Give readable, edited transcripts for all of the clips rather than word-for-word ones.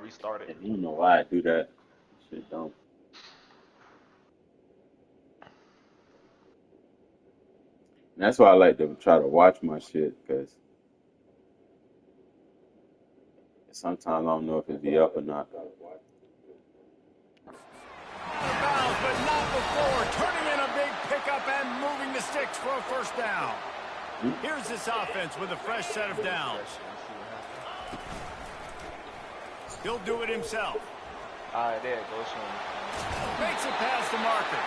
restart it. I don't know why I do that. Shit don't. And that's why I like to try to watch my shit, because sometimes I don't know if it be up or not. Out of bounds, but not before. Turning in a big pickup and moving the sticks for a first down. Here's this offense with a fresh set of downs. He'll do it himself. All right, there it goes. Makes it past the marker.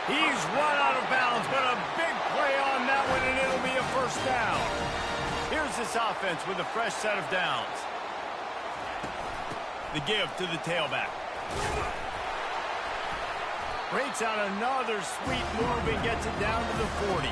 He's run out of bounds, but a big play on that one, and it'll be a first down. Here's this offense with a fresh set of downs. The give to the tailback. Breaks out another sweet move and gets it down to the 40.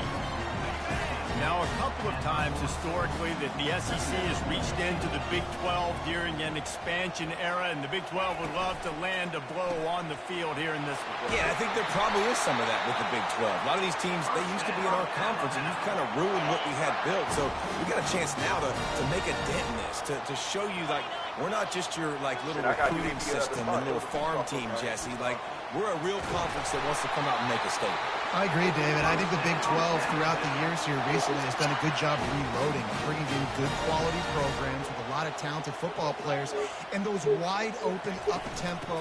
Now, a couple of times historically that the SEC has reached into the Big 12 during an expansion era, and the Big 12 would love to land a blow on the field here in this one. Yeah, I think there probably is some of that with the Big 12. A lot of these teams, they used to be in our conference, and you've kind of ruined what we had built. So we got a chance now to make a dent in this, to show you, like, we're not just your, like, little recruiting system and little farm team, Jesse. Like, we're a real conference that wants to come out and make a statement. I agree, David. I think the Big 12 throughout the years here recently has done a good job reloading and bringing in good quality programs with a lot of talented football players and those wide open, up-tempo,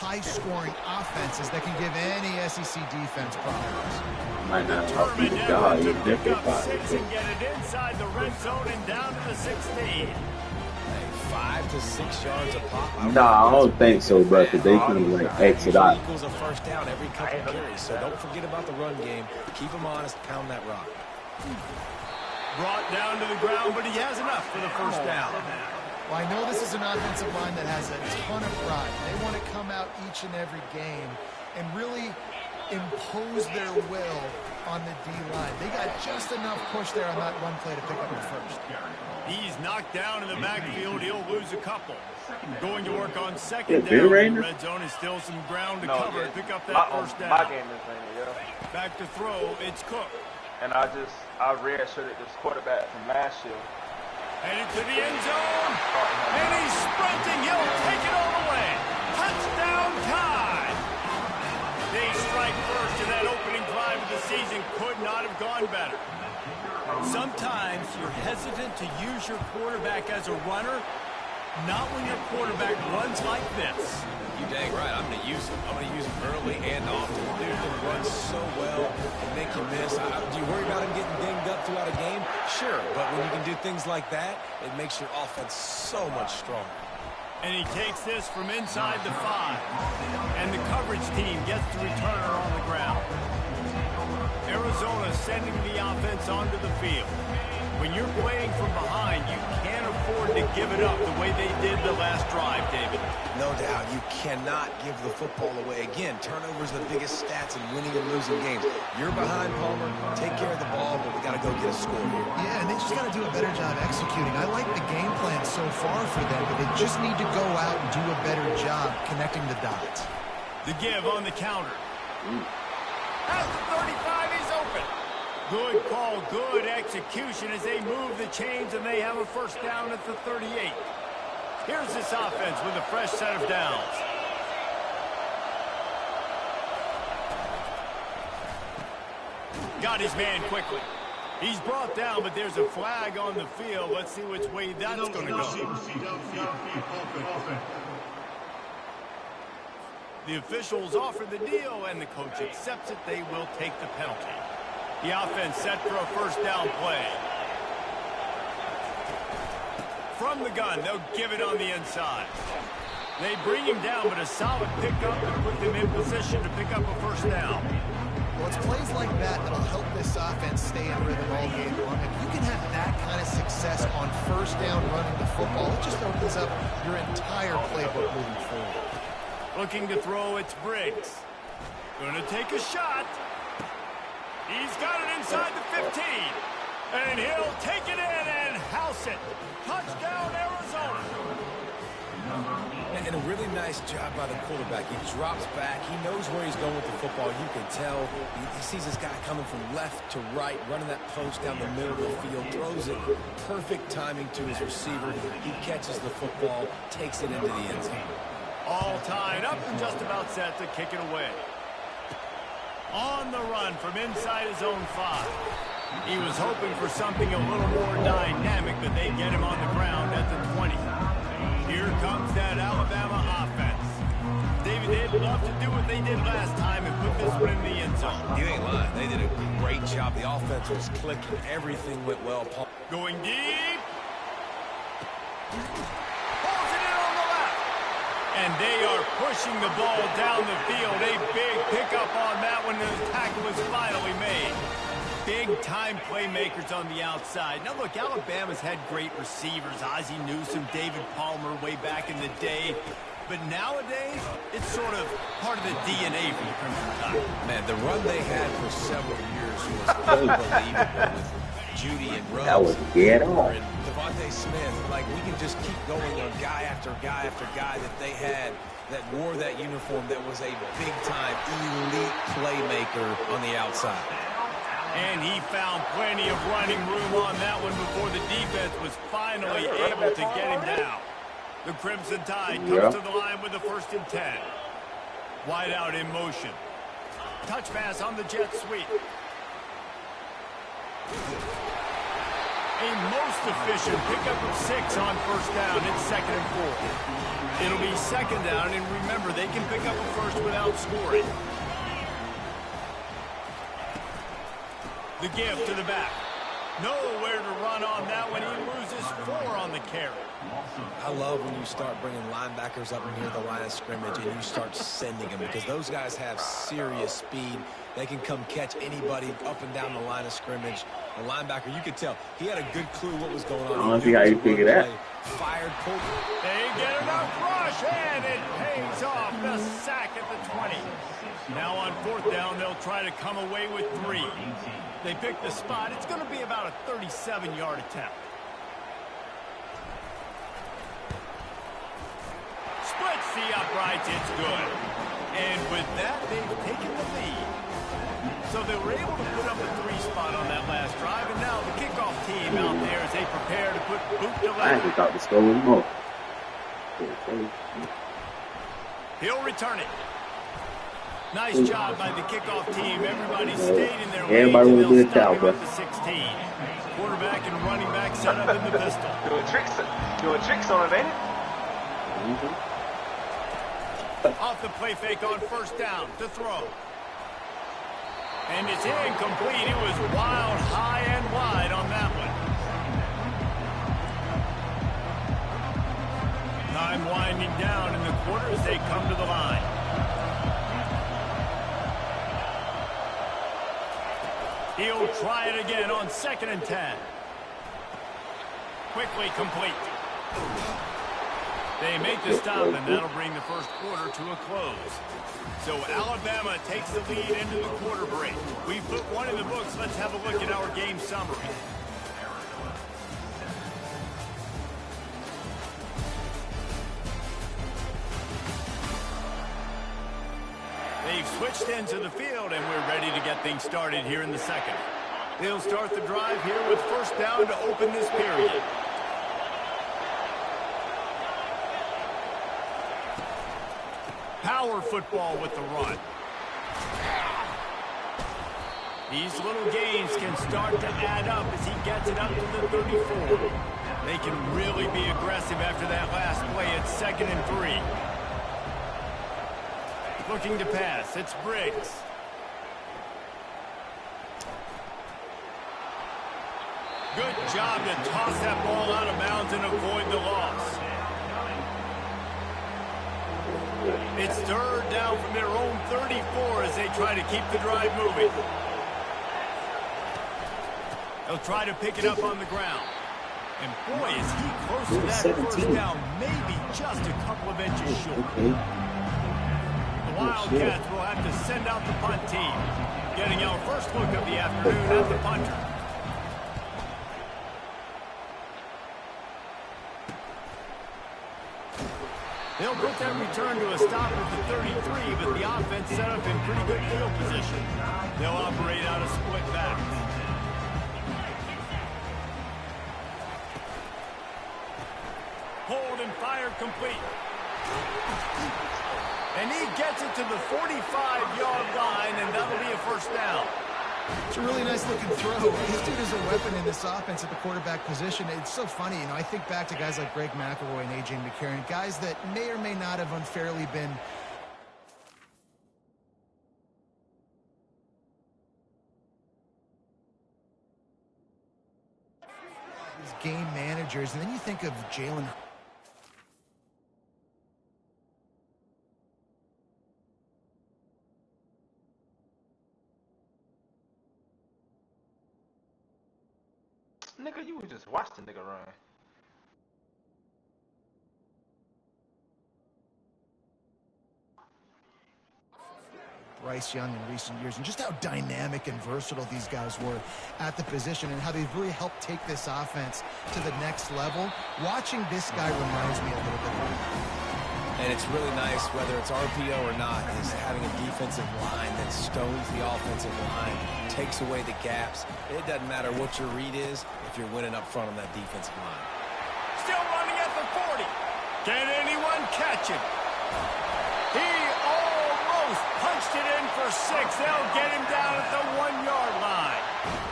high-scoring offenses that can give any SEC defense problems. Might not help you Determined to die. to You're pick up different. 6 and get it inside the red zone and down to the 16. 5 to 6 yards a pop. Nah, I don't think so, bro, because they can, like, exit out. Equals a first down every couple of carries, so don't forget about the run game. Keep them honest, pound that rock. Brought down to the ground, but he has enough for the first down. Well, I know this is an offensive line that has a ton of pride. They want to come out each and every game and really impose their will on the D-line. They got just enough push there on that one play to pick up the first. He's knocked down in the backfield. He'll lose a couple. Going to work on second down. The red zone is still some ground to cover to pick up that first down. My game is raining, yeah. Back to throw. It's Cook. And I redshirted this quarterback from last year. Headed to the end zone. And he's sprinting. He'll take it all the way. Touchdown time. They strike first, and that opening drive of the season could not have gone better. Sometimes you're hesitant to use your quarterback as a runner, not when your quarterback runs like this. You dang right. I'm going to use him. I'm going to use him early and often. The dude can run so well and make you miss. Do you worry about him getting dinged up throughout a game? Sure, but when you can do things like that, it makes your offense so much stronger. And he takes this from inside the 5. And the coverage team gets the returner on the ground. Arizona sending the offense onto the field. When you're playing from behind, you can't afford to give it up the way they did the last drive, David. No doubt. You cannot give the football away. Again, turnovers are the biggest stats in winning and losing games. You're behind, Palmer. Take care of the ball, but we got to go get a score here. Yeah, and they just got to do a better job executing. I like the game plan so far for them, but they just need to go out and do a better job connecting the dots. The give on the counter. At the 35, he's open. Good call, good execution as they move the chains, and they have a first down at the 38. Here's this offense with a fresh set of downs. Got his man quickly. He's brought down, but there's a flag on the field. Let's see which way that's going to go. The officials offer the deal, and the coach accepts it. They will take the penalty. The offense set for a first down play. From the gun, they'll give it on the inside. They bring him down, but a solid pickup to put them in position to pick up a first down. Well, it's plays like that that'll help this offense stay in rhythm all game long. If you can have that kind of success on first down running the football, it just opens up your entire playbook moving forward. Looking to throw, it's Briggs. Gonna take a shot. He's got it inside the 15. And he'll take it in and house it. Touchdown, Arizona. And a really nice job by the quarterback. He drops back. He knows where he's going with the football. You can tell. He sees this guy coming from left to right, running that post down the middle of the field, throws it. Perfect timing to his receiver. He catches the football, takes it into the end zone. All tied up and just about set to kick it away. On the run from inside his own 5. He was hoping for something a little more dynamic, but they get him on the ground at the 20. Here comes that Alabama offense. David, they'd love to do what they did last time and put this one in the end zone. You ain't lying. They did a great job. The offense was clicking. Everything went well. Going deep. Pulls it in on the left. And they are pushing the ball down the field. A big pickup on that one, and the tackle was finally made. Big-time playmakers on the outside. Now, look, Alabama's had great receivers. Ozzie Newsome, David Palmer way back in the day. But nowadays, it's sort of part of the DNA for the Crimson Tide. Man, the run they had for several years was unbelievable with Judy and Rose. That was ghetto. And Devontae Smith. Like, we can just keep going on guy after guy after guy that they had that wore that uniform that was a big-time elite playmaker on the outside. And he found plenty of running room on that one before the defense was finally able to get him down. The Crimson Tide comes to the line with a 1st and 10. Wide out in motion. Touch pass on the jet sweep. A most efficient pickup of 6 on 1st down. It's 2nd and 4. It'll be 2nd down, and remember, they can pick up a 1st without scoring. The give to the back. Nowhere to run on that one. He loses 4 on the carry. I love when you start bringing linebackers up near the line of scrimmage and you start sending them because those guys have serious speed. They can come catch anybody up and down the line of scrimmage. The linebacker, you could tell, he had a good clue what was going on. I don't see how you figure that. Fired, pulled. They get enough rush, and it pays off. The sack at the 20. Now on 4th down, they'll try to come away with 3. They pick the spot. It's going to be about a 37-yard attempt. Splits the uprights. It's good. And with that, they've taken the lead. So they were able to put up a 3 spot on that last drive, and now the kickoff team out there as they prepare to put boot to I leg. actually thought the score was more. He'll return it. Nice job by the kickoff team. Everybody stayed in their lanes, Everybody and was they'll good stop job, him at the 16. Quarterback and running back set up in the pistol. Doing tricks on it, ain't it? Off the play fake on 1st down to throw. And it's incomplete. It was wild, high and wide on that one. Time winding down in the quarter as they come to the line. He'll try it again on 2nd and 10. Quickly complete. They make the stop, and that'll bring the 1st quarter to a close. So Alabama takes the lead into the quarter break. We put 1 in the books. Let's have a look at our game summary. They've switched into the field, and we're ready to get things started here in the 2nd. They'll start the drive here with 1st down to open this period. Power football with the run. These little gains can start to add up as he gets it up to the 34. They can really be aggressive after that last play. It's 2nd and 3. Looking to pass. It's Briggs. Good job to toss that ball out of bounds and avoid the loss. It's 3rd down from their own 34 as they try to keep the drive moving. They'll try to pick it up on the ground. And boy, is he close to that 1st down, maybe just a couple of inches short. The Wildcats will have to send out the punt team. Getting our first look of the afternoon at the punter. They'll put that return to a stop at the 33, but the offense set up in pretty good field position. They'll operate out of split back. Hold and fire complete. And he gets it to the 45-yard line, and that'll be a first down. It's a really nice-looking throw. This dude is a weapon in this offense at the quarterback position. It's so funny, you know, I think back to guys like Greg McElroy and A.J. McCarron, guys that may or may not have unfairly been game managers. And then you think of Jalen. Nigga, you would just watch the nigga run. Bryce Young in recent years, and just how dynamic and versatile these guys were at the position and how they've really helped take this offense to the next level. Watching this guy reminds me a little bit of that. And it's really nice, whether it's RPO or not, is having a defensive line that stones the offensive line, takes away the gaps. It doesn't matter what your read is if you're winning up front on that defensive line. Still running at the 40. Can anyone catch him? He almost punched it in for 6. They'll get him down at the 1-yard line.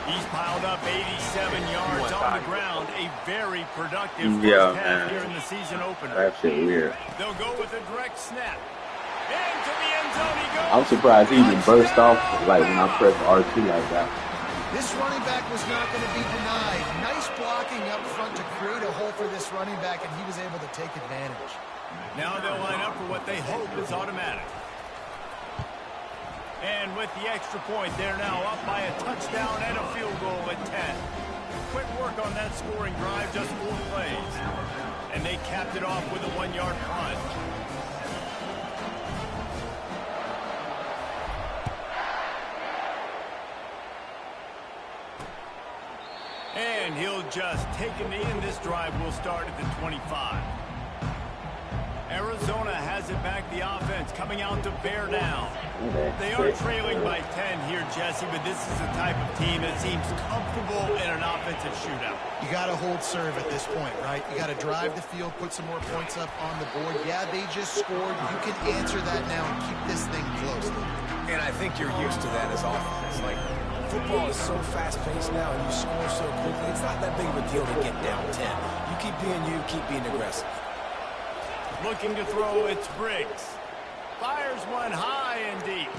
He's piled up 87 yards on the ground. A very productive first half here in the season opener. That shit weird. They'll go with a direct snap. Into the end zone he goes. I'm surprised he even burst off like when I pressed R2 like that. This running back was not going to be denied. Nice blocking up front to create a hole for this running back, and he was able to take advantage. Now they'll line up for what they hope is automatic. And with the extra point, they're now up by a touchdown and a field goal at 10. Quick work on that scoring drive, just 4 plays. And they capped it off with a 1-yard punt. And he'll just take a knee, and this drive will start at the 25. Arizona has it back, the offense coming out to bear down. They are trailing by 10 here, Jesse, but this is the type of team that seems comfortable in an offensive shootout. You got to hold serve at this point, right? You got to drive the field, put some more points up on the board. Yeah, they just scored. You can answer that now and keep this thing close. And I think you're used to that as offense. Like, football is so fast-paced now, and you score so quickly. It's not that big of a deal to get down 10. You keep being you, keep being aggressive. Looking to throw, it's Briggs. Fires one high and deep.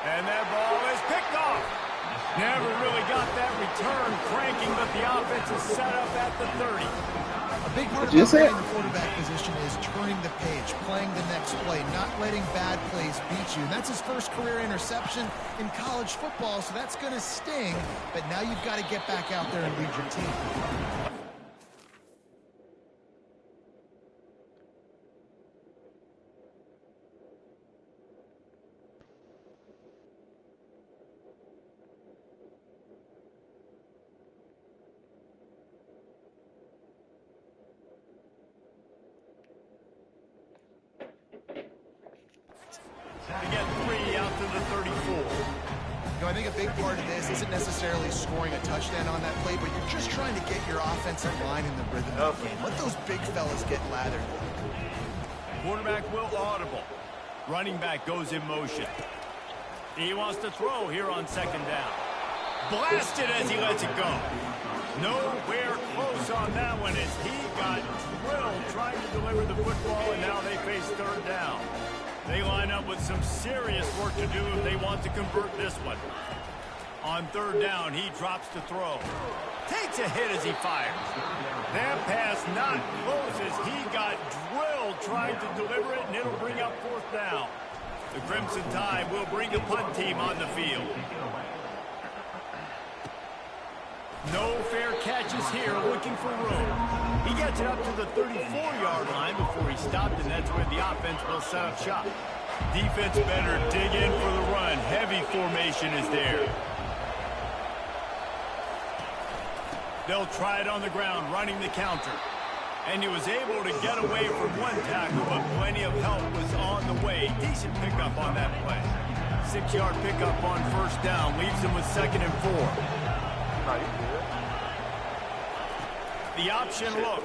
And that ball is picked off. Never really got that return cranking, but the offense is set up at the 30. A big part of playing the quarterback position is turning the page, playing the next play, not letting bad plays beat you. And that's his first career interception in college football, so that's going to sting. But now you've got to get back out there and lead your team. To get 3 out to the 34. You know, I think a big part of this isn't necessarily scoring a touchdown on that play, but you're just trying to get your offensive line in the rhythm of the game. Let those big fellas get lathered. Quarterback will audible. Running back goes in motion. He wants to throw here on 2nd down. Blasted as he lets it go. Nowhere close on that one as he got drilled trying to deliver the football, and now they face 3rd down. They line up with some serious work to do if they want to convert this one. On 3rd down, he drops to throw. Takes a hit as he fires. That pass not close as he got drilled trying to deliver it, and it'll bring up 4th down. The Crimson Tide will bring the punt team on the field. No fair catches here, looking for room. He gets it up to the 34-yard line before he stopped, and that's where the offense will set up shop. Defense better dig in for the run. Heavy formation is there. They'll try it on the ground, running the counter. And he was able to get away from one tackle, but of help was on the way. Decent pickup on that play. 6-yard pickup on first down. Leaves him with 2nd and 4. The option look.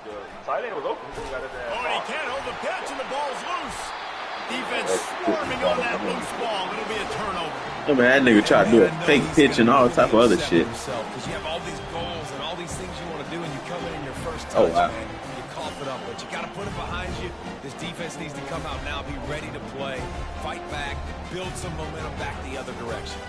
The tight end was open. Oh, and he can't hold the pitch, and the ball's loose. Defense swarming on that loose ball. It'll be a turnover. I mean, that nigga tried to do a fake pitch and all type of other shit. Because you have all these goals and all these things you want to do, and you come in your first touch, Oh, wow. man. You cough it up, but you got to put it behind you. This defense needs to come out now, be ready to play, fight back, build some momentum back the other direction.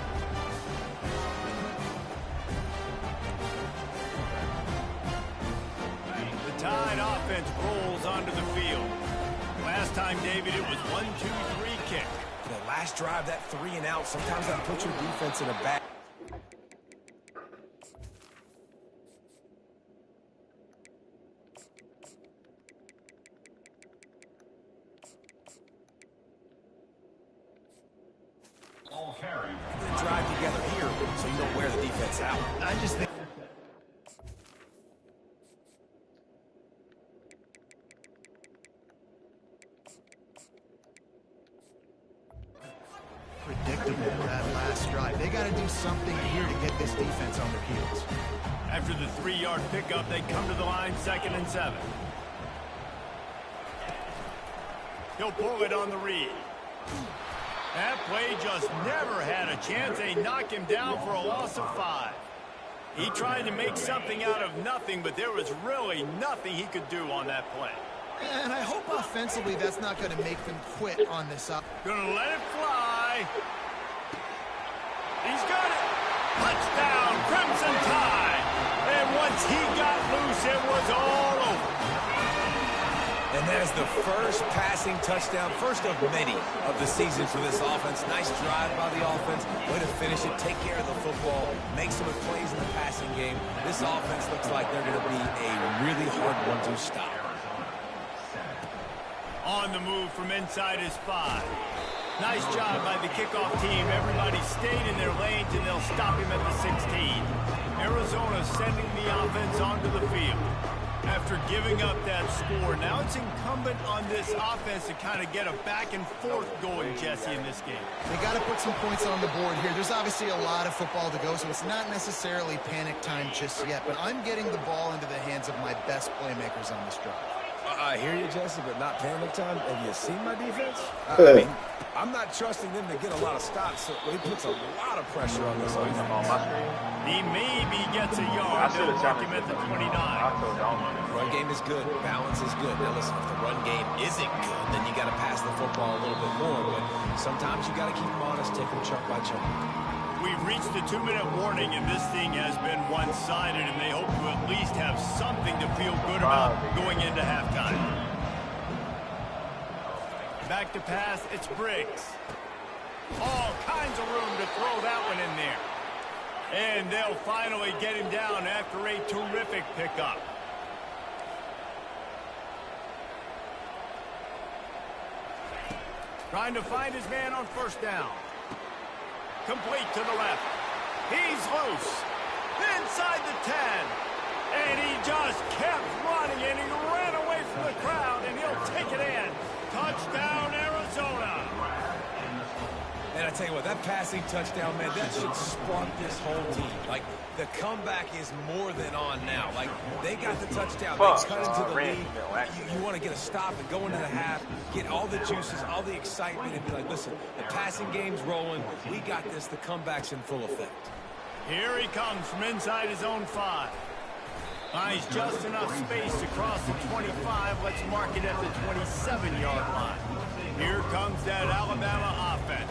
The Tide offense rolls onto the field. Last time, David, it was 1-2-3 kick. The last drive, that 3 and out, sometimes that puts your defense in a bad... drive together here so you don't wear the defense out. I just think predictable that last drive. They got to do something here to get this defense on their heels. After the 3-yard pickup, they come to the line 2nd and 7. He'll pull it on the read. That play just never had a chance. They knock him down for a loss of 5. He tried to make something out of nothing, but there was really nothing he could do on that play. And I hope offensively that's not going to make them quit on this up. Gonna let it fly. He's got it. Touchdown, Crimson Tide. And once he got loose, it was all over. And that is the first passing touchdown, first of many of the season for this offense. Nice drive by the offense. Way to finish it, take care of the football, make some plays in the passing game. This offense looks like they're going to be a really hard one to stop. On the move from inside his 5. Nice job by the kickoff team. Everybody stayed in their lanes, and they'll stop him at the 16. Arizona sending the offense onto the field. After giving up that score, now it's incumbent on this offense to kind of get a back and forth going, Jesse, in this game. They got to put some points on the board here. There's obviously a lot of football to go, so it's not necessarily panic time just yet, but I'm getting the ball into the hands of my best playmakers on this drive. I hear you, Jesse, but not panic time. Have you seen my defense? I mean, I'm not trusting them to get a lot of stops, so he puts a lot of pressure on this offense. He maybe gets a yard. They'll mark him at the 29. Run game is good. Balance is good. Now, listen, if the run game isn't good, then you got to pass the football a little bit more, but sometimes you got to keep them honest, take them chunk by chunk. We've reached the 2-minute warning, and this thing has been one-sided, and they hope to at least have something to feel good about going into halftime. Back to pass, it's Briggs. All kinds of room to throw that one in there. And they'll finally get him down after a terrific pickup. Trying to find his man on first down. Complete to the left. He's loose. Inside the 10. And he just kept running, and he ran away from the crowd, and he'll take it in. Touchdown, Arizona. And I tell you what, that passing touchdown, man, that should spark this whole team. Like, the comeback is more than on now. Like, they got the touchdown. They cut into the lead. You want to get a stop and go into the half, get all the juices, all the excitement, and be like, listen, the passing game's rolling. We got this. The comeback's in full effect. Here he comes from inside his own 5. Finds just enough space to cross the 25. Let's mark it at the 27-yard line. Here comes that Alabama offense.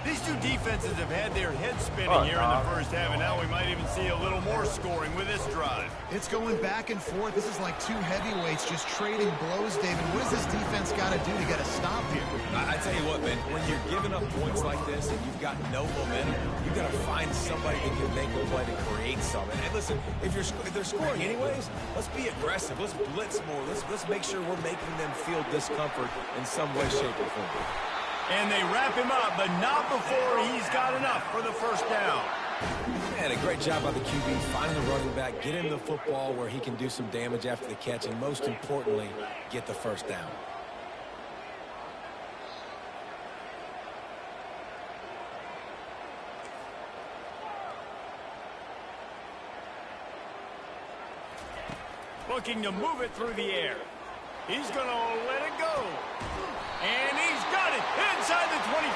These two defenses have had their heads spinning here in the first half, and now we might even see a little more scoring with this drive. It's going back and forth. This is like two heavyweights just trading blows, David. What does this defense got to do to get a stop here? I tell you what, man, when you're giving up points like this and you've got no momentum, you've got to find somebody that can make a play to create something. And listen, if they're scoring anyways, let's be aggressive. Let's blitz more. Let's make sure we're making them feel discomfort in some way, shape, or form. And they wrap him up, but not before he's got enough for the first down. Man, a great job by the QB, finding the running back, get him the football where he can do some damage after the catch, and most importantly, get the first down. looking to move it through the air. He's going to let it go. And he's got it inside the 25.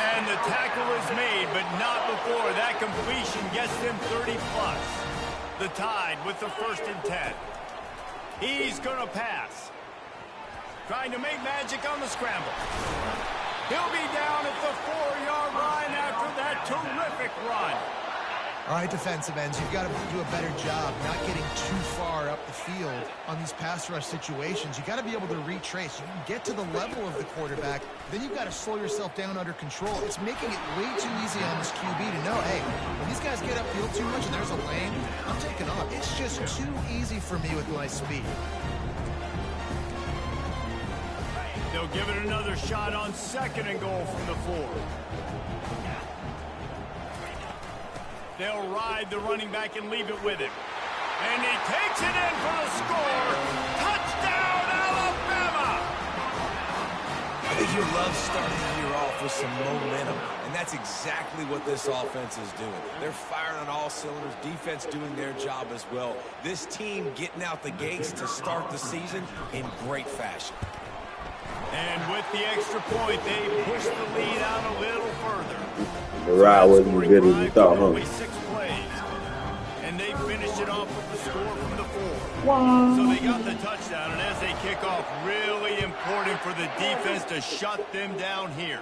And the tackle is made, but not before that completion gets them 30-plus. The Tide with the 1st and 10. He's going to pass. Trying to make magic on the scramble. He'll be down at the 4-yard line after that terrific run. All right, defensive ends, you've got to do a better job not getting too far up the field on these pass rush situations. You've got to be able to retrace. You can get to the level of the quarterback, then you've got to slow yourself down under control. It's making it way too easy on this QB to know, hey, when these guys get upfield too much and there's a lane, I'm taking off. It's just too easy for me with my speed. They'll give it another shot on 2nd and goal from the 4. They'll ride the running back and leave it with him. And he takes it in for the score. Touchdown, Alabama! I think you love starting the year off with some momentum, and that's exactly what this offense is doing. They're firing on all cylinders, defense doing their job as well. This team getting out the gates to start the season in great fashion. And with the extra point, they push the lead out a little further. The ride wasn't as good as we thought, huh? 6 plays. And they finished it off with the score from the 4. So they got the touchdown, and as they kick off, really important for the defense to shut them down here.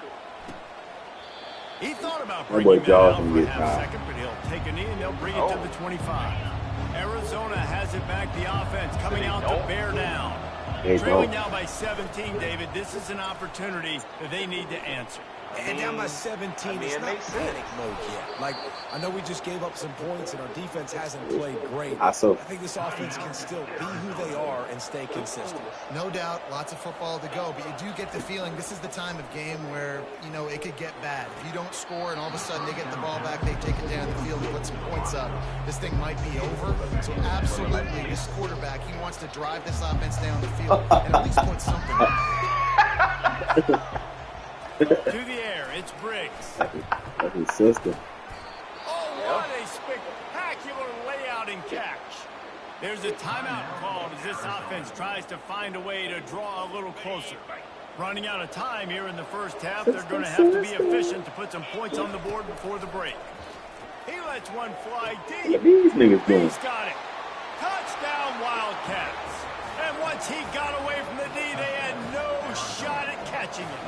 He thought about bringing that out for a half-second, but he'll take a knee, and they'll bring it to the 25. Arizona has it back, the offense coming out to bear down. Trailing now by 17, David. This is an opportunity that they need to answer. And down by 17, it's not panic mode yet. Like, I know we just gave up some points, and our defense hasn't played great. I think this offense can still be who they are and stay consistent. No doubt, lots of football to go, but you do get the feeling this is the time of game where, you know, it could get bad. If you don't score and all of a sudden they get the ball back, they take it down the field and put some points up, this thing might be over. So absolutely, this quarterback, he wants to drive this offense down the field and at least put something up. To the air, it's Briggs. That's his sister. Oh, what a spectacular layout and catch. There's a timeout called as this offense tries to find a way to draw a little closer. Running out of time here in the first half, they're going to have to be efficient to put some points on the board before the break. He lets one fly deep. What these niggas doing? He's got it. Touchdown, Wildcats. And once he got away from the D, they had no shot at catching him.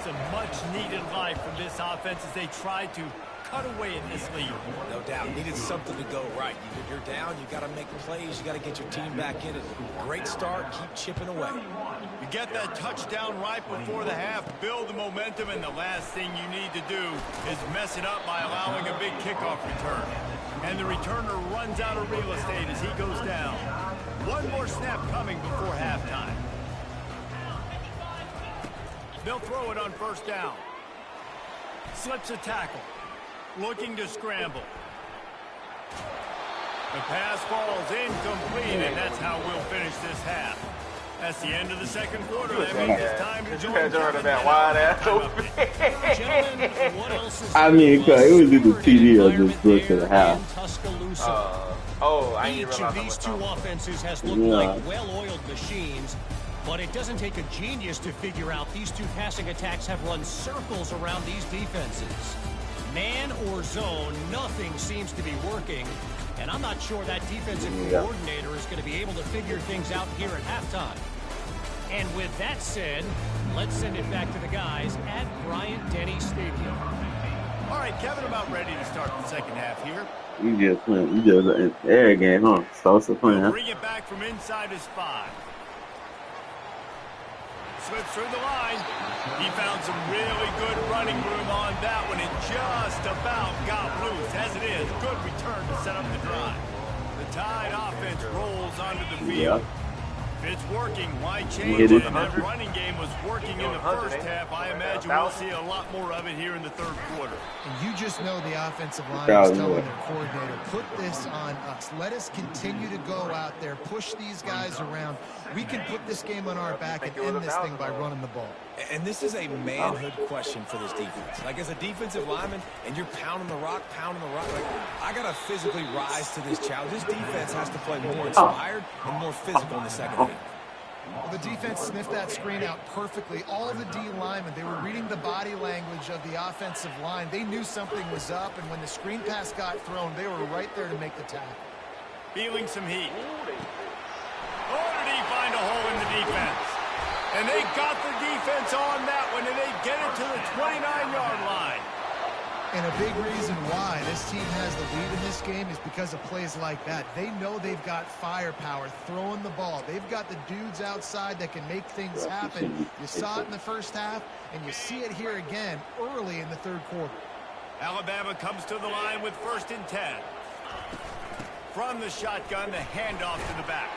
Some much-needed life from this offense as they try to cut away at this lead. No doubt. Needed something to go right. You're down. You got to make plays. You got to get your team back in it. Great start. Keep chipping away. You get that touchdown right before the half, build the momentum, and the last thing you need to do is mess it up by allowing a big kickoff return. And the returner runs out of real estate as he goes down. One more snap coming before halftime. They'll throw it on first down. Slips a tackle. Looking to scramble. The pass falls incomplete, and that's how we'll finish this half. That's the end of the second quarter. That means it's time to join that wide ass open. I mean, cause it was either TD or just go to the house. I ain't Each of these two offenses has looked like well-oiled machines, but it doesn't take a genius to figure out these two passing attacks have run circles around these defenses. Man or zone, nothing seems to be working, and I'm not sure that defensive coordinator is going to be able to figure things out here at halftime. And with that said, let's send it back to the guys at Bryant-Denny Stadium. All right, Kevin, about ready to start the second half here. You just playing, you just an air game, huh? Sosa playing, huh? Bring it back from inside his 5. Slips through the line. He found some really good running room on that one and just about got loose. As it is, good return to set up the drive. The Tide offense rolls onto the field. If it's working, why He change hit it? it. And that running game was working in the first half. I imagine we'll see a lot more of it here in the third quarter. And you just know the offensive line is telling their coordinator, put this on us. Let us continue to go out there, push these guys around. We can put this game on our back and end this thing by running the ball. And this is a manhood question for this defense. Like, as a defensive lineman, and you're pounding the rock, like, I got to physically rise to this challenge. This defense has to play more inspired and more physical in the second half. Well, the defense sniffed that screen out perfectly. All the D linemen, they were reading the body language of the offensive line. They knew something was up, and when the screen pass got thrown, they were right there to make the tackle. Feeling some heat. Oh, did he find a hole in the defense? And they got the defense on that one, and they get it to the 29-yard line. And a big reason why this team has the lead in this game is because of plays like that. They know they've got firepower throwing the ball. They've got the dudes outside that can make things happen. You saw it in the first half, and you see it here again early in the third quarter. Alabama comes to the line with 1st and 10. From the shotgun, the handoff to the back.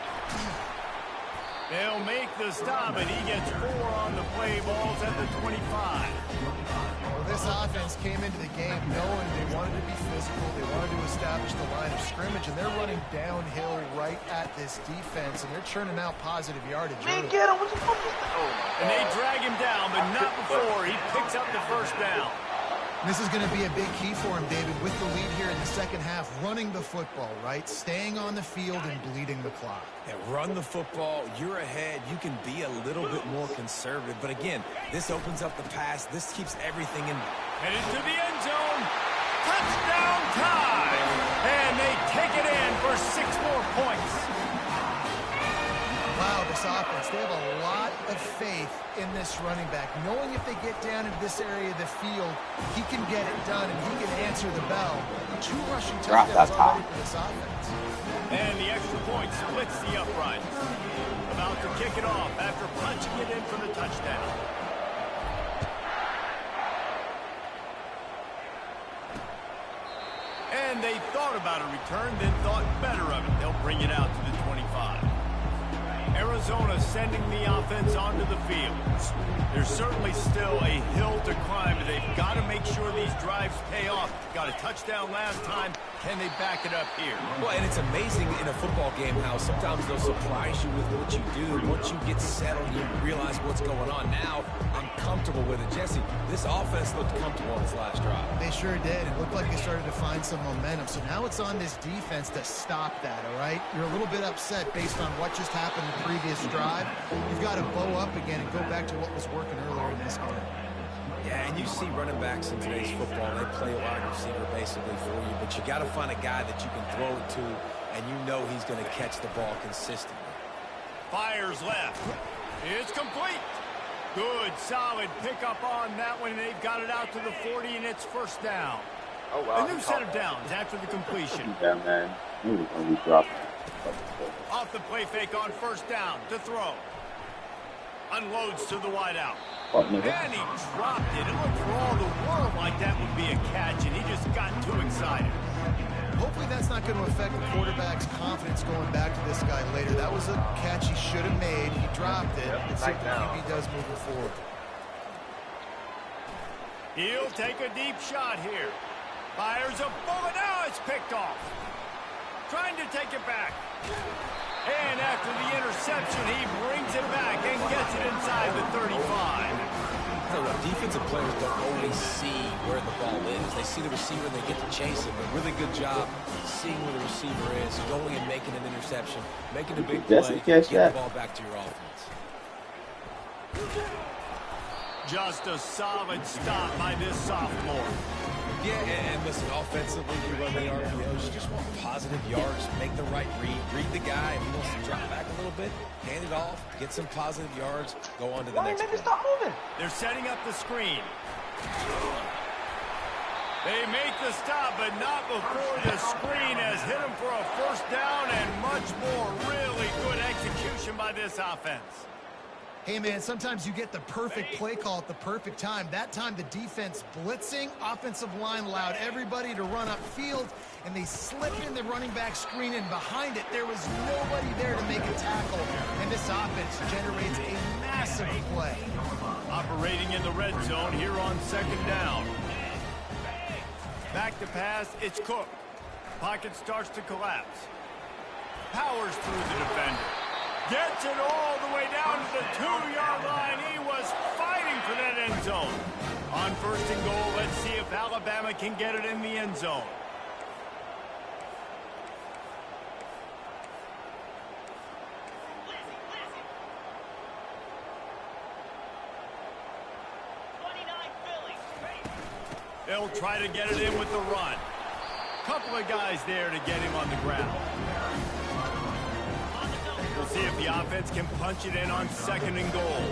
They'll make the stop, and he gets 4 on the play. Balls at the 25. Well, this offense came into the game knowing they wanted to be physical. They wanted to establish the line of scrimmage, and they're running downhill right at this defense, and they're churning out positive yardage. Man, get him. What the fuck is that? And they drag him down, but not before he picks up the first down. This is going to be a big key for him, David, with the lead here in the second half, running the football, right? Staying on the field and bleeding the clock. Yeah, run the football. You're ahead. You can be a little bit more conservative. But again, this opens up the pass. This keeps everything in. Headed to the end zone. Touchdown time. And they take it in for 6 more points. Wow, this offense, they have a lot of faith in this running back, knowing if they get down into this area of the field, he can get it done and he can answer the bell. 2 rushing touchdowns already for this offense. And the extra point splits the upright. About to kick it off after punching it in for the touchdown. And they thought about a return, then thought better of it. They'll bring it out to the 25. Arizona sending the offense onto the field. There's certainly still a hill to climb, but they've got to make sure these drives pay off. Got a touchdown last time. Can they back it up here? Well, and it's amazing in a football game how sometimes they'll surprise you with what you do. Once you get settled, you realize what's going on. Now, I'm comfortable with it. Jesse, this offense looked comfortable on its last drive. They sure did. It looked like they started to find some momentum. So now it's on this defense to stop that, all right? You're a little bit upset based on what just happened the previous drive. You've got to bow up again and go back to what was working earlier in this game. Yeah, and you see running backs in today's football, they play a wide receiver basically for you, but you got to find a guy that you can throw it to, and you know he's going to catch the ball consistently. Fires left. It's complete. Good, solid pickup on that one, and they've got it out to the 40, and it's 1st down. Oh, wow. A new set of downs after the completion. Yeah, man. He was going to be dropping. Off the play fake on 1st down to throw. Unloads to the wideout. And he dropped it. It looked for all the world like that would be a catch, and he just got too excited. Hopefully that's not going to affect the quarterback's confidence going back to this guy later. That was a catch he should have made. He dropped it. Let's see what the QB does moving forward. He'll take a deep shot here. Fires a bullet. Now it's picked off. Trying to take it back. And after the interception, he brings it back and gets it inside the 35. Defensive players don't always see where the ball is. They see the receiver and they get to chase it. But really good job seeing where the receiver is, going and making an interception, making a big play, getting the ball back to your offense. Just a solid stop by this sophomore. Yeah, and listen, offensively, you run the RPOs, you just want positive yards, make the right read the guy. If he wants to drop back a little bit, hand it off, get some positive yards, go on to the next play. Stop moving. They're setting up the screen. They make the stop, but not before the screen has hit them for a 1st down and much more. Really good execution by this offense. Hey, man, sometimes you get the perfect play call at the perfect time. That time, the defense blitzing, offensive line allowed everybody to run upfield, and they slip in the running back screen, and behind it, there was nobody there to make a tackle. And this offense generates a massive play. Operating in the red zone here on 2nd down. Back to pass, it's Cook. Pocket starts to collapse. Powers through the defender. Gets it all the way down to the 2-yard line. He was fighting for that end zone. On 1st and goal, let's see if Alabama can get it in the end zone. They'll try to get it in with the run. Couple of guys there to get him on the ground. We'll see if the offense can punch it in on 2nd and goal.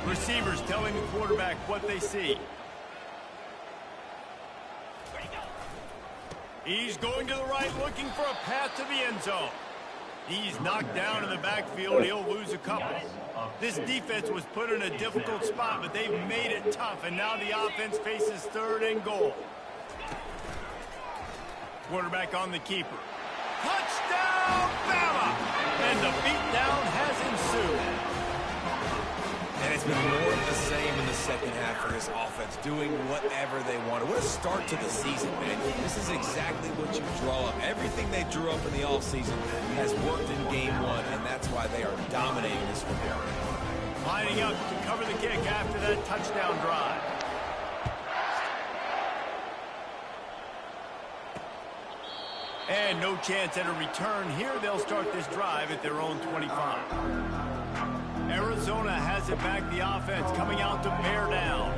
Receivers telling the quarterback what they see. He's going to the right, looking for a path to the end zone. He's knocked down in the backfield. He'll lose a couple. This defense was put in a difficult spot, but they've made it tough, and now the offense faces 3rd and goal. Quarterback on the keeper. Touchdown, Bama! And the beatdown has ensued. And it's been more of the same in the second half for this offense, doing whatever they wanted. What a start to the season, man. This is exactly what you draw up. Everything they drew up in the offseason has worked in game 1, and that's why they are dominating this football. Lining up to cover the kick after that touchdown drive. And no chance at a return here. They'll start this drive at their own 25. Arizona has it back, the offense coming out to bear down.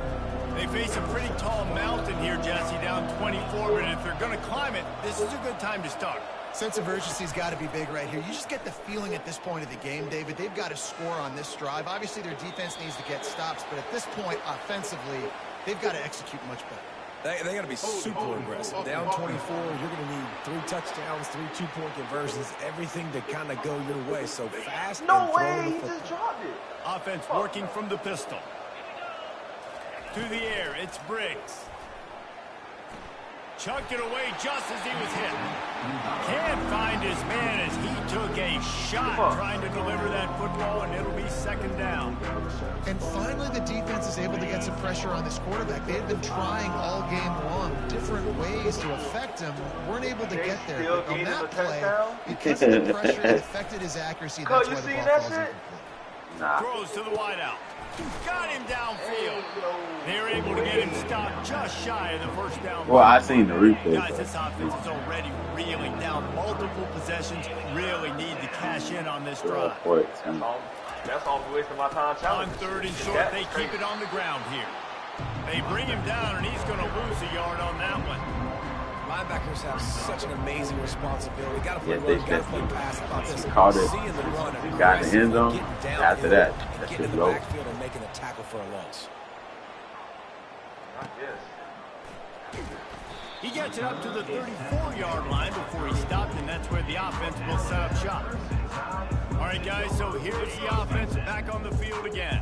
They face a pretty tall mountain here, Jesse, down 24, but if they're going to climb it, this is a good time to start. Sense of urgency's got to be big right here. You just get the feeling at this point of the game, David, they've got to score on this drive. Obviously, their defense needs to get stops, but at this point, offensively, they've got to execute much better. They got to be super aggressive. Down 24, you're going to need 3 touchdowns, 3 two-point conversions, everything to kind of go your way. So fast. No way, he just dropped it. Offense working from the pistol. To the air, it's Briggs. Chucked it away just as he was hit. Can't find his man as he took a shot trying to deliver that football, and it'll be 2nd down. And finally, the defense is able to get some pressure on this quarterback. They had been trying all game long different ways to affect him. Weren't able to get there. But on that play, because of the pressure, it affected his accuracy. That's why the ball falls incomplete. Throws to the wideout. Got him downfield. They're able to get him stopped just shy of the 1st down. Well, I seen the replay. Guys, this offense is already reeling down multiple possessions. Really need to cash in on this drive. That's all the waste of my time challenge. On 3rd and short, they keep it on the ground here. They bring him down, and he's going to lose a yard on that one. Linebackers have such an amazing responsibility. Got to play run, got to play pass. About this, caught it. Seeing the run, You got in the end zone. After that, getting in the backfield and making a tackle for a loss. He gets it up to the 34-yard line before he stopped, and that's where the offense will set up shop. All right, guys, so here's the offense back on the field again.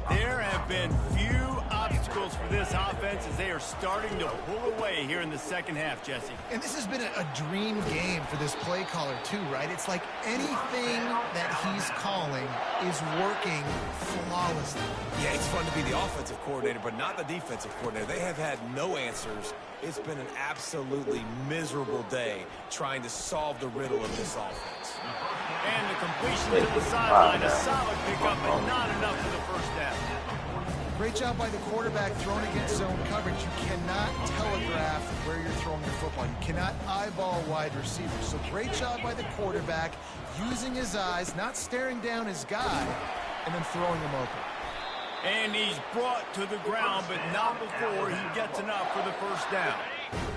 There have been few obstacles for this offense as they are starting to pull away here in the second half, Jesse. And this has been a dream game for this play caller, too, right? It's like anything that he's calling is working flawlessly. Yeah, it's fun to be the offensive coordinator, but not the defensive coordinator. They have had no answers. It's been an absolutely miserable day trying to solve the riddle of this offense. And the completion to the sideline, a solid pickup, but not enough for the 1st down. Great job by the quarterback thrown against zone coverage. You cannot telegraph where you're throwing the football. You cannot eyeball wide receivers. So great job by the quarterback using his eyes, not staring down his guy, and then throwing him open. And he's brought to the ground, but not before he gets enough for the 1st down.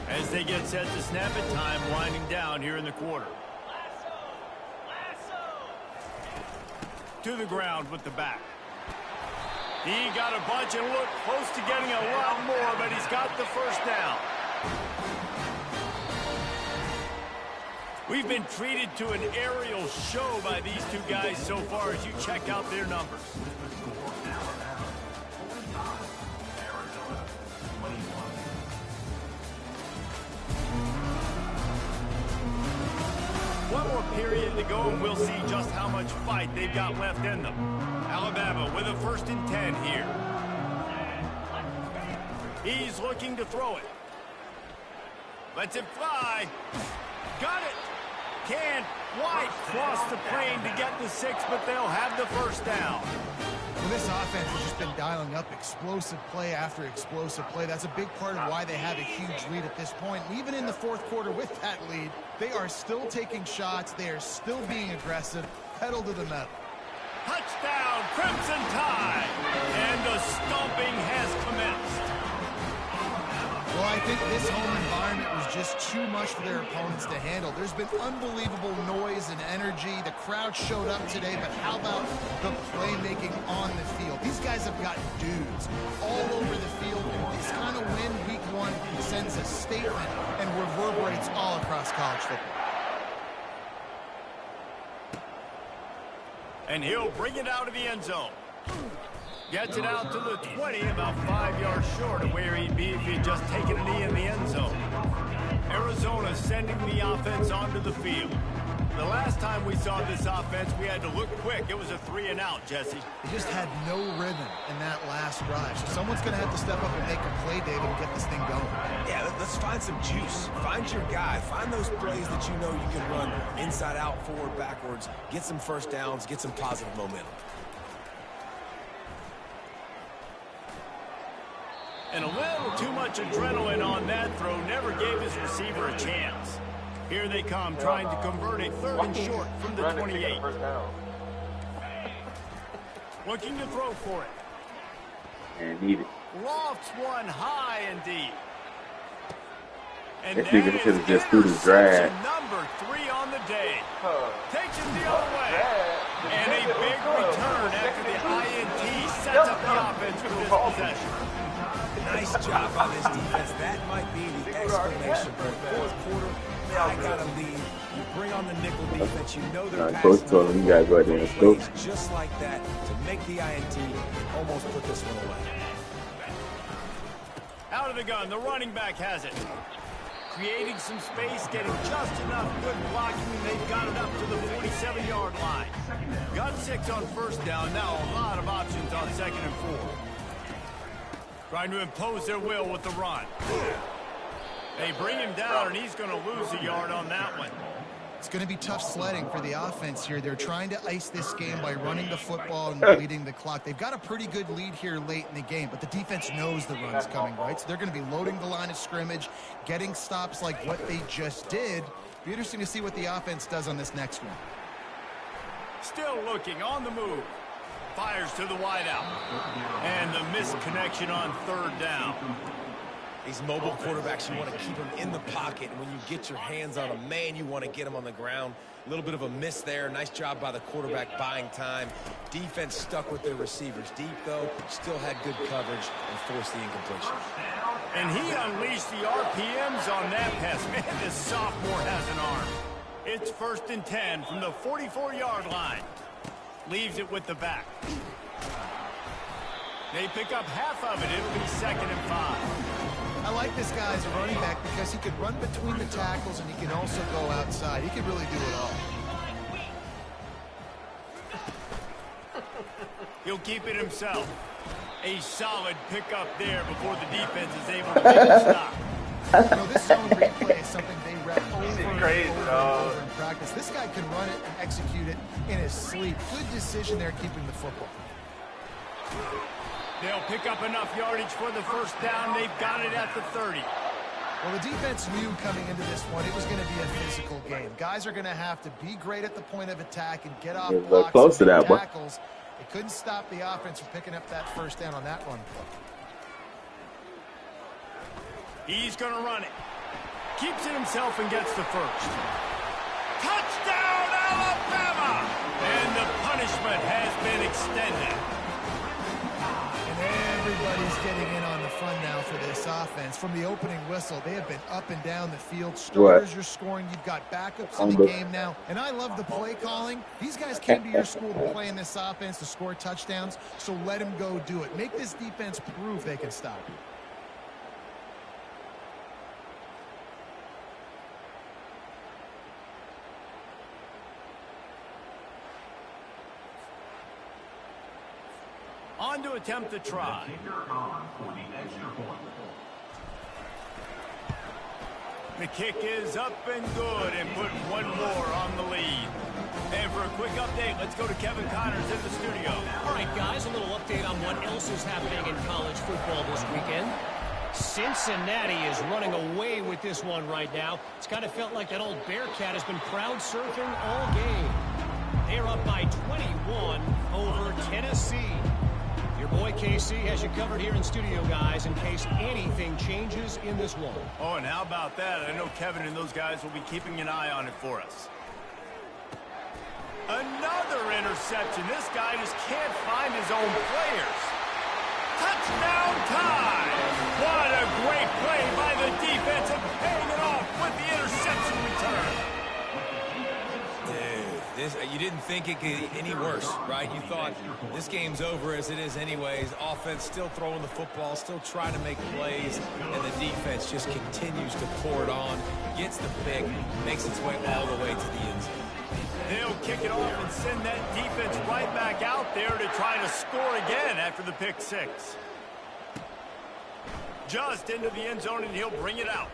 As they get set to snap it, time winding down here in the quarter. To the ground with the back. He got a bunch and looked close to getting a lot more, but he's got the 1st down. We've been treated to an aerial show by these two guys so far as you check out their numbers. One more period to go, and we'll see just how much fight they've got left in them. Alabama with a 1st and 10 here. He's looking to throw it. Lets it fly. Got it. Can't quite cross the plane to get the 6, but they'll have the 1st down. Well, this offense has just been dialing up explosive play after explosive play. That's a big part of why they have a huge lead at this point. And even in the 4th quarter with that lead, they are still taking shots. They are still being aggressive. Pedal to the metal. Touchdown, Crimson Tide. And the stomping has commenced. Well, I think this home environment was just too much for their opponents to handle. There's been unbelievable noise and energy. The crowd showed up today, but how about the playmaking on the field? These guys have got dudes all over the field, and this kind of win week 1 sends a statement and reverberates all across college football. And he'll bring it out of the end zone. Gets it out to the 20, about 5 yards short of where he'd be if he'd just taken a knee in the end zone. Arizona sending the offense onto the field. The last time we saw this offense, we had to look quick. It was a 3-and-out, Jesse. They just had no rhythm in that last drive. So someone's going to have to step up and make a play, David, and get this thing going. Yeah, let's find some juice. Find your guy. Find those plays that you know you can run inside out, forward, backwards. Get some 1st downs. Get some positive momentum. And a little too much adrenaline on that throw. Never gave his receiver a chance. Here they come, trying to convert a 3rd and short from the 28. Looking to throw for it. And need it. Lofts one high and deep. And This nigga should have just threw the drag. Number 3 on the day. Takes it the other way. And a big return after the INT sets up the offense for this possession. Nice job by this defense. That might be the explanation for the 4th quarter. I got a lead. You bring on the nickel defense. You know they're Coach told him you gotta go out there and scope. Just like that to make the INT almost put this one away. Out of the gun, the running back has it. Creating some space, getting just enough good blocking, and they've got it up to the 47-yard line. Got 6 on 1st down. Now a lot of options on 2nd and 4. Trying to impose their will with the run. They bring him down, and he's going to lose a yard on that one. It's going to be tough sledding for the offense here. They're trying to ice this game by running the football and bleeding the clock. They've got a pretty good lead here late in the game, but the defense knows the run's coming, right? So they're going to be loading the line of scrimmage, getting stops like what they just did. Be interesting to see what the offense does on this next one. Still looking on the move. Fires to the wideout. And the missed connection on 3rd down. These mobile quarterbacks, you want to keep them in the pocket. And when you get your hands on them, man, you want to get them on the ground. A little bit of a miss there. Nice job by the quarterback buying time. Defense stuck with their receivers deep, though. Still had good coverage and forced the incompletion. And he unleashed the RPMs on that pass. Man, this sophomore has an arm. It's 1st and 10 from the 44-yard line. Leaves it with the back. They pick up half of it. It'll be 2nd and 5. I like this guy as a running back because he can run between the tackles and he can also go outside. He can really do it all. He'll keep it himself. A solid pickup there before the defense is able to make a stop. You know, this zone replay is something they rep over crazy, and over in practice. This guy can run it and execute it in his sleep. Good decision there keeping the football. They'll pick up enough yardage for the 1st down. They've got it at the 30. Well, the defense knew coming into this one it was going to be a physical game. Guys are going to have to be great at the point of attack and get off blocks close to that tackles. They couldn't stop the offense from picking up that 1st down on that run play. He's going to run it. Keeps it himself and gets the 1st. Touchdown, Alabama! And the punishment has been extended. And everybody's getting in on the fun now for this offense. From the opening whistle, they have been up and down the field. Starters are scoring. You've got backups in the game now. And I love the play calling. These guys came to your school to play in this offense to score touchdowns, so let them go do it. Make this defense prove they can stop you. On to attempt the try. The kick is up and good and put one more on the lead. And for a quick update, let's go to Kevin Connors in the studio. All right, guys, a little update on what else is happening in college football this weekend. Cincinnati is running away with this one right now. It's kind of felt like that old Bearcat has been crowd surfing all game. They're up by 21 over Tennessee. Your boy KC has you covered here in studio, guys, in case anything changes in this one. Oh, and how about that? I know Kevin and those guys will be keeping an eye on it for us. Another interception. This guy just can't find his own players. Touchdown time! What a great play by the defense and paying it off with the interception return. Dude, you didn't think it could get any worse, right? You thought this game's over as it is anyways. Offense still throwing the football, still trying to make plays, and the defense just continues to pour it on, gets the pick, makes its way all the way to the end zone. They'll kick it off and send that defense right back out there to try to score again after the pick six. Just into the end zone, and he'll bring it out.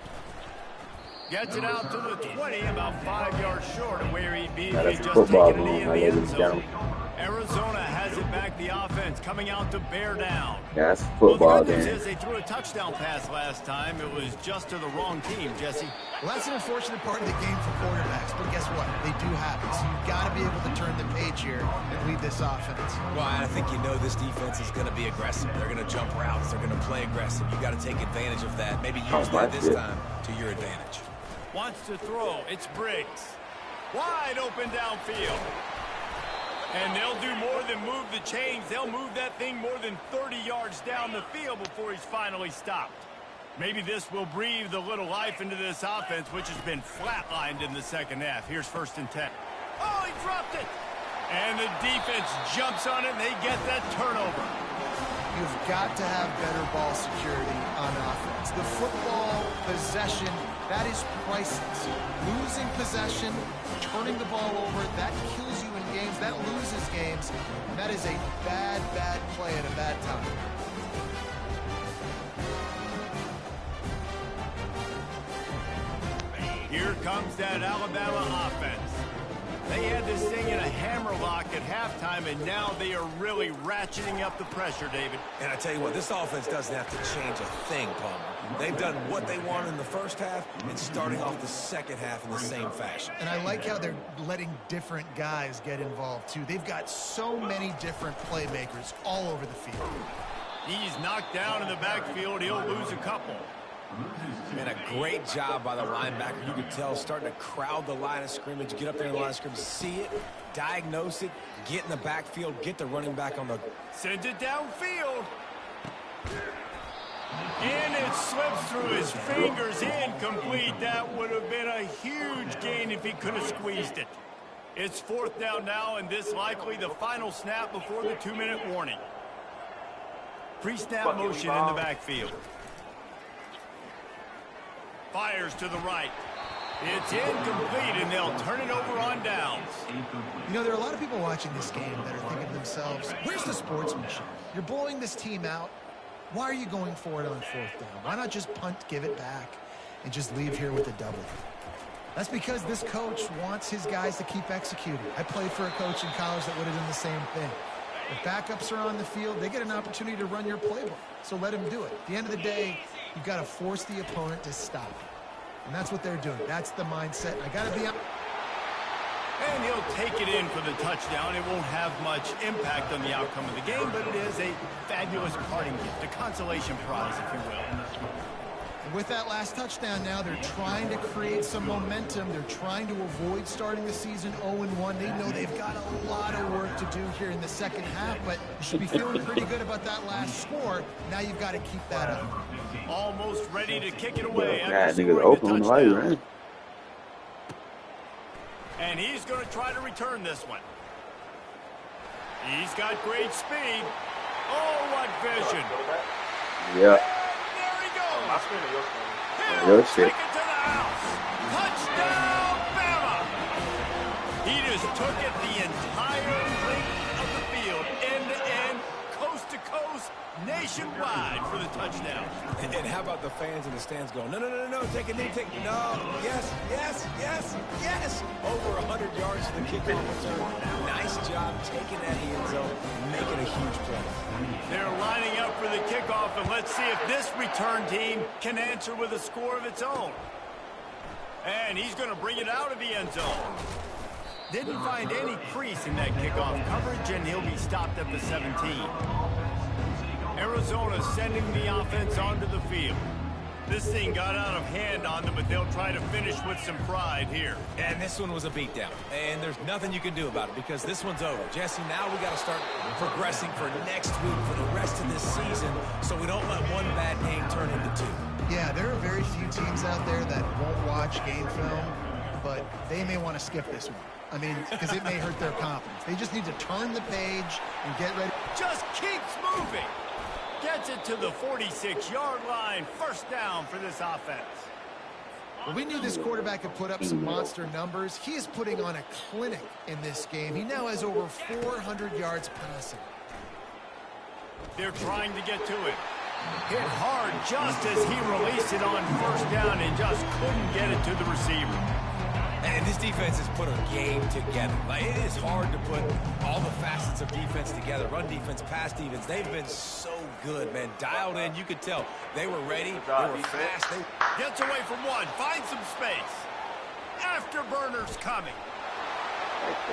Gets it out to the 20, about 5 yards short of where he'd be if he just taken a knee in the end zone. Arizona has it back, the offense coming out to bear down. That's football, well, the good news man. is they threw a touchdown pass last time. It was just to the wrong team, Jesse. Well, that's an unfortunate part of the game for quarterbacks, but guess what? They do happen. So you've got to be able to turn the page here and lead this offense. Well, I think you know this defense is going to be aggressive. They're going to jump routes. They're going to play aggressive. You got to take advantage of that. Maybe use that this time to your advantage. Wants to throw. It's Briggs. Wide open downfield. And they'll do more than move the chains. They'll move that thing more than 30 yards down the field before he's finally stopped. Maybe this will breathe a little life into this offense, which has been flatlined in the second half. Here's 1st and 10. Oh, he dropped it. And the defense jumps on it, and they get that turnover. You've got to have better ball security on offense. The football possession, that is priceless. Losing possession, turning the ball over, that kills you in games. That loses games. That is a bad, bad play at a bad time. Here comes that Alabama offense. They had this thing in a hammerlock at halftime, and now they are really ratcheting up the pressure, David. And I tell you what, this offense doesn't have to change a thing, Palmer. They've done what they wanted in the first half and starting off the second half in the same fashion. And I like how they're letting different guys get involved, too. They've got so many different playmakers all over the field. He's knocked down in the backfield. He'll lose a couple. Man, a great job by the linebacker. You could tell starting to crowd the line of scrimmage, get up there in the line of scrimmage, see it, diagnose it, get in the backfield, get the running back on the... Sends it downfield. And it slips through his fingers, incomplete. That would have been a huge gain if he could have squeezed it. It's 4th down now, and this likely the final snap before the 2-minute warning. Pre-snap motion in the backfield. Fires to the right. It's incomplete, and they'll turn it over on downs. You know, there are a lot of people watching this game that are thinking to themselves, where's the sportsmanship? You're blowing this team out. Why are you going for it on 4th down? Why not just punt, give it back, and just leave here with a W? That's because this coach wants his guys to keep executing. I played for a coach in college that would have done the same thing. If backups are on the field, they get an opportunity to run your playbook. So let them do it. At the end of the day, you've got to force the opponent to stop. And that's what they're doing. That's the mindset. I got to be up. And he'll take it in for the touchdown. It won't have much impact on the outcome of the game, but it is a fabulous parting gift, a consolation prize, if you will. And with that last touchdown now, they're trying to create some momentum. They're trying to avoid starting the season 0-1. They know they've got a lot of work to do here in the second half, but you should be feeling pretty good about that last score. Now you've got to keep that up. Almost ready to kick it away God, after niggas scoring open the while you touchdown. ran. And he's going to try to return this one. He's got great speed. Oh, what vision. Yeah. There he goes. Your He'll shit. take it to the house. Touchdown, Bama. He just took it the entire length of the field, end to end, coast to nationwide for the touchdown. And how about the fans in the stands going, no, take a knee, no, yes. Over 100 yards to the kickoff return. Nice job taking that end zone, making a huge play. They're lining up for the kickoff, and let's see if this return team can answer with a score of its own. And he's going to bring it out of the end zone. Didn't find any crease in that kickoff coverage, and he'll be stopped at the 17. Arizona sending the offense onto the field. This thing got out of hand on them, but they'll try to finish with some pride here. And this one was a beatdown. And there's nothing you can do about it because this one's over. Jesse, now we got to start progressing for next week, for the rest of this season, so we don't let one bad game turn into two. Yeah, there are very few teams out there that won't watch game film, but they may want to skip this one. I mean, because it may hurt their confidence. They just need to turn the page and get ready. Just keeps moving. Gets it to the 46-yard line. First down for this offense. Well, we knew this quarterback could put up some monster numbers. He is putting on a clinic in this game. He now has over 400 yards passing. They're trying to get to it. Hit hard just as he released it on first down and just couldn't get it to the receiver. And this defense has put a game together. Like, it is hard to put all the facets of defense together. Run defense, pass defense. They've been so good, man. Dialed in. You could tell they were ready. They were fast. Gets away from one. Finds some space. Afterburner's coming.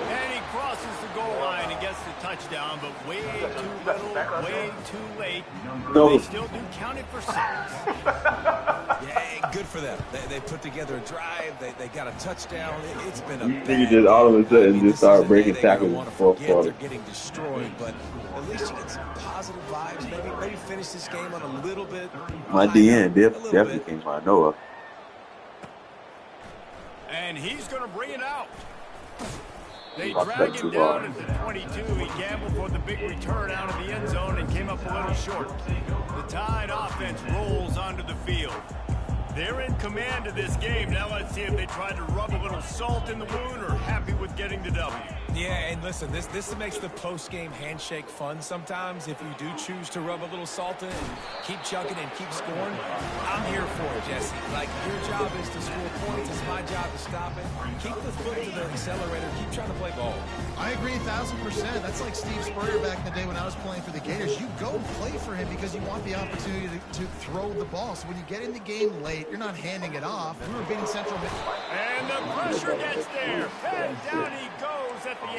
And he crosses the goal line and gets the touchdown, but way too little, way too late. They still do count it for 6. Yeah, good for them. They put together a drive. They got a touchdown. It's been a bad You just all of a sudden just start breaking tackles in the fourth quarter. They're getting destroyed, but at least you get some positive vibes. Maybe finish this game on a little bit. My DN definitely came by Noah. And he's going to bring it out. They drag him down at the 22. He gambled for the big return out of the end zone and came up a little short. The Tide offense rolls onto the field. They're in command of this game. Now let's see if they try to rub a little salt in the wound or happy with getting the W. Yeah, and listen, this makes the post-game handshake fun sometimes. If you do choose to rub a little salt in and keep chugging and keep scoring, I'm here for it, Jesse. Like, your job is to score points. It's my job to stop it. Keep the foot to the accelerator. Keep trying to play ball. I agree 1,000%. That's like Steve Spurrier back in the day when I was playing for the Gators. You go play for him because you want the opportunity to throw the ball. So when you get in the game late, you're not handing it off. We were beating Central Michigan. And the pressure gets there. And down he goes at the 18.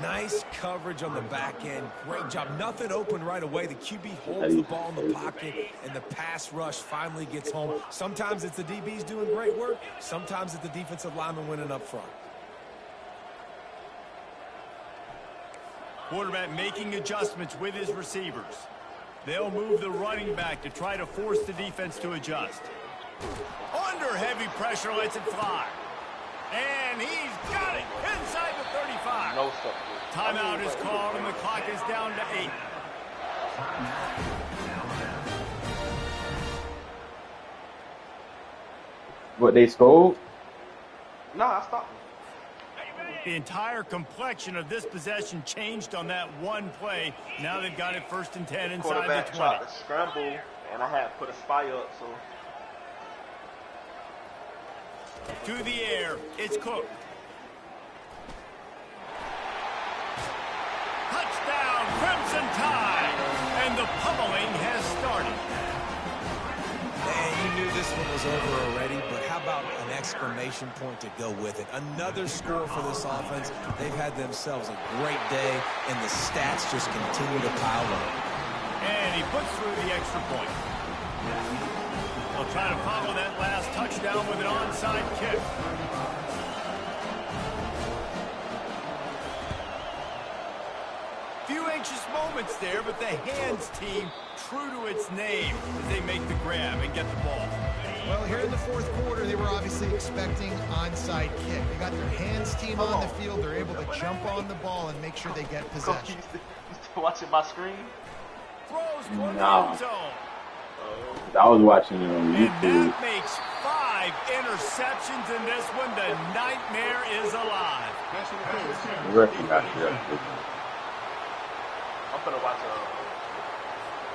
Nice coverage on the back end. Great job. Nothing open right away. The QB holds the ball in the pocket, and the pass rush finally gets home. Sometimes it's the DBs doing great work. Sometimes it's the defensive lineman winning up front. Quarterback making adjustments with his receivers. They'll move the running back to try to force the defense to adjust. Under heavy pressure, lets it fly. And he's got it inside the 35. No stuff. Timeout is called, and the clock is down to 8. What, they scored? No, I stopped. The entire complexion of this possession changed on that one play. Now they've got it 1st and 10 inside the 20. Quarterback tried to scramble, and I had to put a spy up, so. To the air, it's Cook. Touchdown, Crimson Tide! And the pummeling has started. Man, you knew this one was over already, but how about an exclamation point to go with it? Another score for this offense. They've had themselves a great day, and the stats just continue to pile up. And he puts through the extra point. They'll try to follow that last touchdown with an onside kick. Few anxious moments there, but the hands team true to its name as they make the grab and get the ball. Well, here in the fourth quarter, they were obviously expecting onside kick. They got their hands team on the field. They're able to jump on the ball and make sure they get possession. Watching my screen? Throws toward the No. end zone. I was watching it on And YouTube. that makes 5 interceptions in this one. The nightmare is alive. The rest of that shit. I'm gonna watch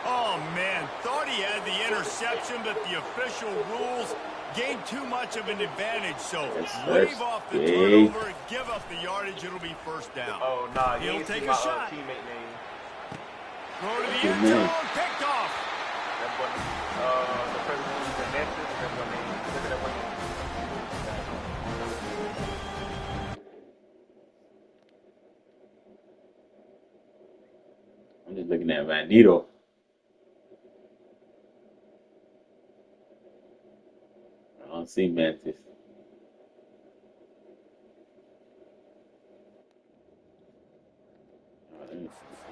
Oh, man, thought he had the interception, but the official rules gained too much of an advantage, so wave off the turnover and give up the yardage. It'll be first down. Oh, nah, he'll take a my shot. Teammate name. Throw to the end zone, picked off. That's what the president of the Memphis, that's what they look at that one. I'm just looking at Magneto. I don't see Mantis.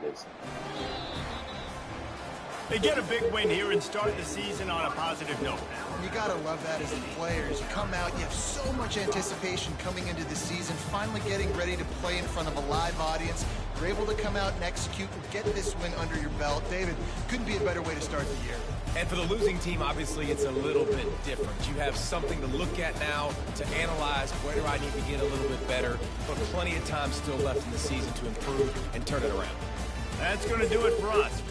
Listen. They get a big win here and start the season on a positive note. You got to love that as the players. You come out, you have so much anticipation coming into the season, finally getting ready to play in front of a live audience. You're able to come out and execute and get this win under your belt. David, couldn't be a better way to start the year. And for the losing team, obviously, it's a little bit different. You have something to look at now, to analyze where do I need to get a little bit better, but plenty of time still left in the season to improve and turn it around. That's going to do it for us.